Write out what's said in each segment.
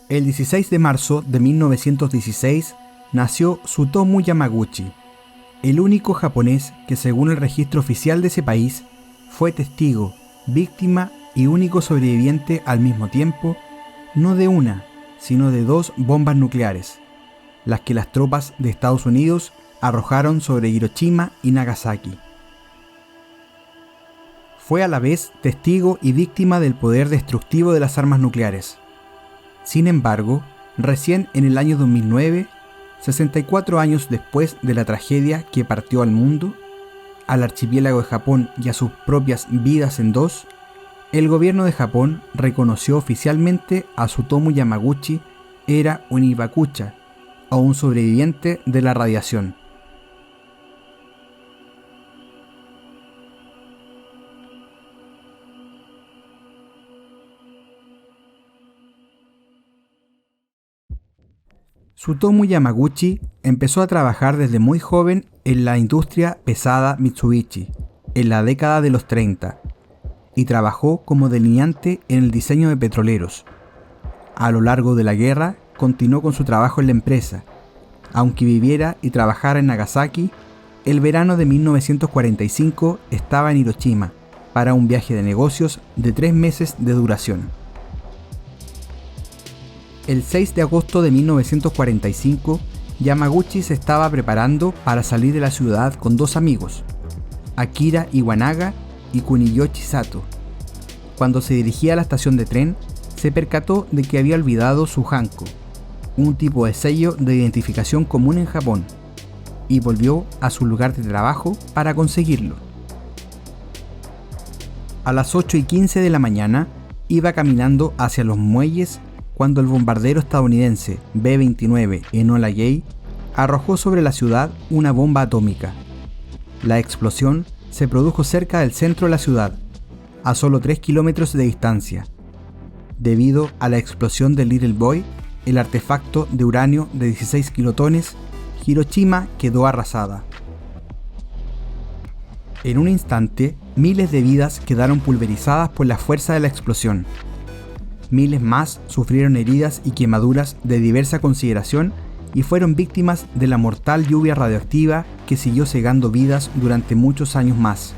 El 16 de marzo de 1916 nació Tsutomu Yamaguchi, el único japonés que, según el registro oficial de ese país, fue testigo, víctima y único sobreviviente al mismo tiempo, no de una, sino de 2 bombas nucleares, las que las tropas de Estados Unidos arrojaron sobre Hiroshima y Nagasaki. Fue a la vez testigo y víctima del poder destructivo de las armas nucleares. Sin embargo, recién en el año 2009, 64 años después de la tragedia que partió al mundo, al archipiélago de Japón y a sus propias vidas en 2, el gobierno de Japón reconoció oficialmente a Tsutomu Yamaguchi era un Iwakucha, o un sobreviviente de la radiación. Tsutomu Yamaguchi empezó a trabajar desde muy joven en la industria pesada Mitsubishi, en la década de los 30, y trabajó como delineante en el diseño de petroleros. A lo largo de la guerra, continuó con su trabajo en la empresa. Aunque viviera y trabajara en Nagasaki, el verano de 1945 estaba en Hiroshima para un viaje de negocios de 3 meses de duración. El 6 de agosto de 1945, Yamaguchi se estaba preparando para salir de la ciudad con 2 amigos, Akira Iwanaga y Kuniyoshi Sato. Cuando se dirigía a la estación de tren, se percató de que había olvidado su hanko, un tipo de sello de identificación común en Japón, y volvió a su lugar de trabajo para conseguirlo. A las 8:15 de la mañana, iba caminando hacia los muelles cuando el bombardero estadounidense B-29 Enola Gay arrojó sobre la ciudad una bomba atómica. La explosión se produjo cerca del centro de la ciudad, a solo 3 kilómetros de distancia. Debido a la explosión del Little Boy, el artefacto de uranio de 16 kilotones, Hiroshima quedó arrasada. En un instante, miles de vidas quedaron pulverizadas por la fuerza de la explosión. Miles más sufrieron heridas y quemaduras de diversa consideración y fueron víctimas de la mortal lluvia radioactiva que siguió cegando vidas durante muchos años más.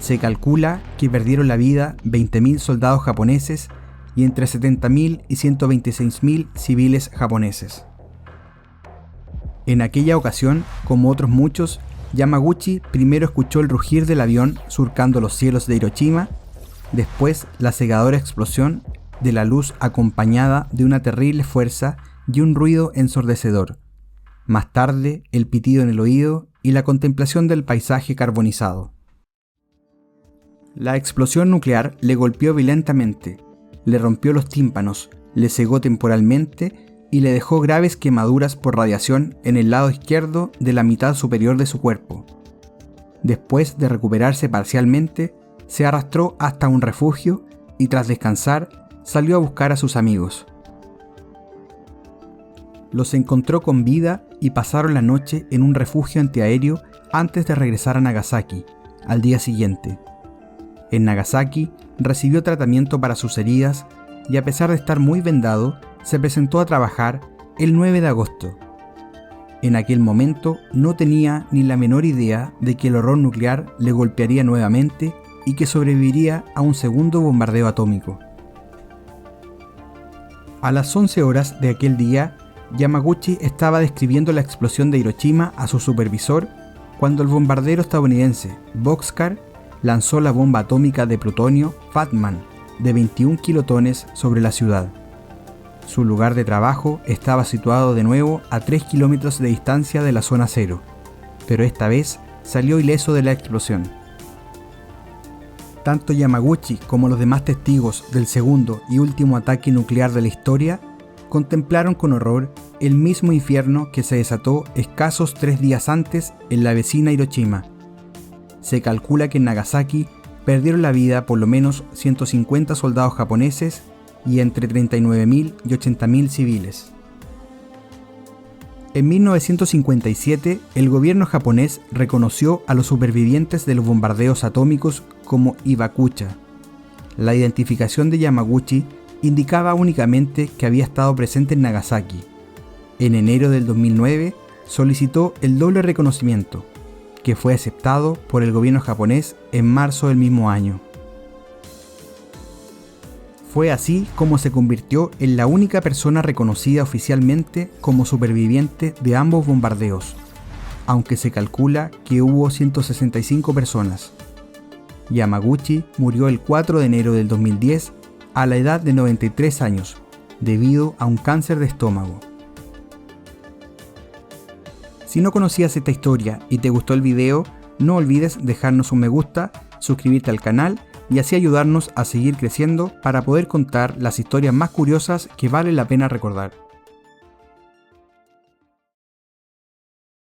Se calcula que perdieron la vida 20.000 soldados japoneses y entre 70.000 y 126.000 civiles japoneses. En aquella ocasión, como otros muchos, Yamaguchi primero escuchó el rugir del avión surcando los cielos de Hiroshima, después la cegadora explosión de la luz acompañada de una terrible fuerza y un ruido ensordecedor. Más tarde, el pitido en el oído y la contemplación del paisaje carbonizado. La explosión nuclear le golpeó violentamente, le rompió los tímpanos, le cegó temporalmente y le dejó graves quemaduras por radiación en el lado izquierdo de la mitad superior de su cuerpo. Después de recuperarse parcialmente, se arrastró hasta un refugio y tras descansar, salió a buscar a sus amigos. Los encontró con vida y pasaron la noche en un refugio antiaéreo antes de regresar a Nagasaki, al día siguiente. En Nagasaki recibió tratamiento para sus heridas y a pesar de estar muy vendado, se presentó a trabajar el 9 de agosto. En aquel momento no tenía ni la menor idea de que el horror nuclear le golpearía nuevamente y que sobreviviría a un segundo bombardeo atómico. A las 11 horas de aquel día, Yamaguchi estaba describiendo la explosión de Hiroshima a su supervisor cuando el bombardero estadounidense Bockscar lanzó la bomba atómica de plutonio Fat Man de 21 kilotones sobre la ciudad. Su lugar de trabajo estaba situado de nuevo a 3 kilómetros de distancia de la zona cero, pero esta vez salió ileso de la explosión. Tanto Yamaguchi como los demás testigos del segundo y último ataque nuclear de la historia contemplaron con horror el mismo infierno que se desató escasos 3 días antes en la vecina Hiroshima. Se calcula que en Nagasaki perdieron la vida por lo menos 150 soldados japoneses y entre 39.000 y 80.000 civiles. En 1957, el gobierno japonés reconoció a los supervivientes de los bombardeos atómicos como Iwakucha. La identificación de Yamaguchi indicaba únicamente que había estado presente en Nagasaki. En enero del 2009 solicitó el doble reconocimiento, que fue aceptado por el gobierno japonés en marzo del mismo año. Fue así como se convirtió en la única persona reconocida oficialmente como superviviente de ambos bombardeos, aunque se calcula que hubo 165 personas. Yamaguchi murió el 4 de enero del 2010 a la edad de 93 años, debido a un cáncer de estómago. Si no conocías esta historia y te gustó el video, no olvides dejarnos un me gusta, suscribirte al canal y así ayudarnos a seguir creciendo para poder contar las historias más curiosas que vale la pena recordar.